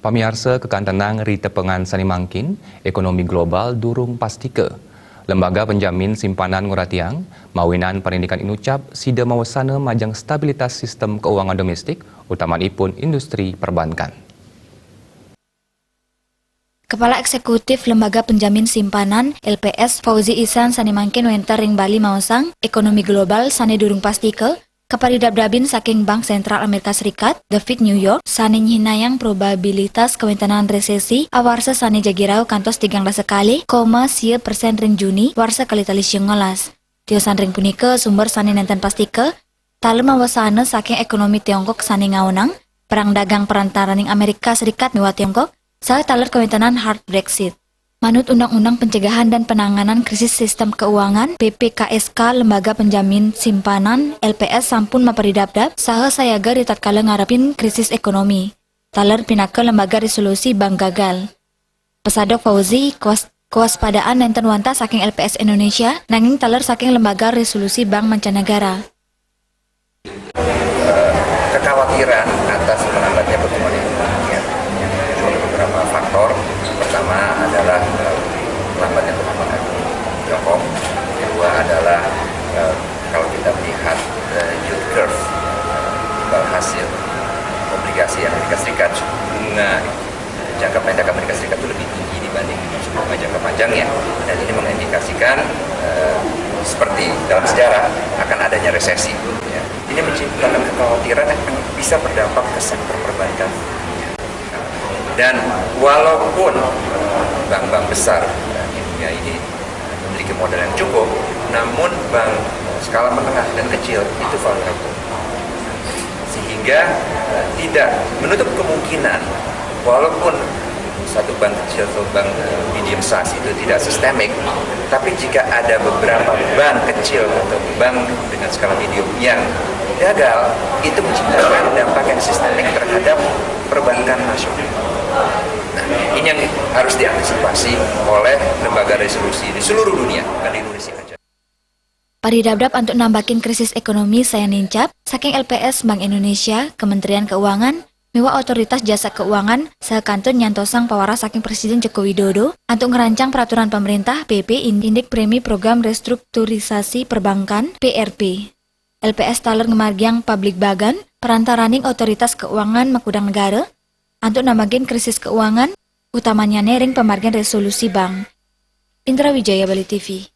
Pamiarsa kekantenang rita pengan sani mangkin, ekonomi global durung pastike. Lembaga Penjamin Simpanan Nguratiang, mawinan pendidikan inucap sida mawasana majang stabilitas sistem keuangan domestik, utamanipun industri perbankan. Kepala Eksekutif Lembaga Penjamin Simpanan LPS Fauzi Ihsan sani mangkin wenter ring Bali maosang ekonomi global sani durung pastike kaparidab-dabin saking Bank Sentral Amerika Serikat, The Fed New York, sani hinayang probabilitas kewentanan resesi awarsa sani jagirau kantos 13 sekali, %, ring Juni, warsa kali tali ngolas. Tiosan ring punika sumber sani nenten pastike, tali mawasana saking ekonomi Tiongkok sani ngaunang, perang dagang perantaraning Amerika Serikat miwa Tiongkok, saya taler kewentanan hard Brexit. Manut Undang-Undang Pencegahan dan Penanganan Krisis Sistem Keuangan (PPKSK), Lembaga Penjamin Simpanan LPS sampun maparidab-dab saha sayaga ritatkala ngarepin krisis ekonomi. Taler pinaka lembaga resolusi bank gagal. Pesadok Fauzi kewaspadaan nenten wanta saking LPS Indonesia nanging taler saking lembaga resolusi bank mancanegara. Kekhawatiran atas melambatnya pertumbuhan ekonomi oleh beberapa faktor. Pertama adalah lambatnya pertumbuhan Tiongkok. Kedua adalah kalau kita melihat yield curve, imbal hasil obligasi Amerika Serikat, bunga jangka pendek Amerika Serikat itu lebih tinggi dibanding bunga jangka panjangnya, dan ini mengindikasikan seperti dalam sejarah akan adanya resesi. Ini menciptakan kekhawatiran yang bisa berdampak ke sektor perbankan. Dan walaupun bank-bank besar di dunia ini memiliki modal yang cukup, namun bank skala menengah dan kecil itu vulnerable. Sehingga tidak menutup kemungkinan, walaupun satu bank kecil atau bank medium size itu tidak sistemik, tapi jika ada beberapa bank kecil atau bank dengan skala medium yang gagal, itu menciptakan dampak yang sistemik terhadap perbankan nasional. Nah, ini yang harus diantisipasi oleh lembaga resolusi di seluruh dunia, bukan di Indonesia saja. Paridab-dab untuk nambakin krisis ekonomi saya nincap, saking LPS Bank Indonesia, Kementerian Keuangan, miwa otoritas jasa keuangan, sekantun nyantosang pawaras saking Presiden Joko Widodo, untuk ngerancang peraturan pemerintah PP Indek Premi Program Restrukturisasi Perbankan PRP. LPS taler ngemargiang publik bagan, perantaraning otoritas keuangan makudang negara, untuk nambakin krisis keuangan, utamanya nering pemargian resolusi bank. Indra Wijaya, Bali TV.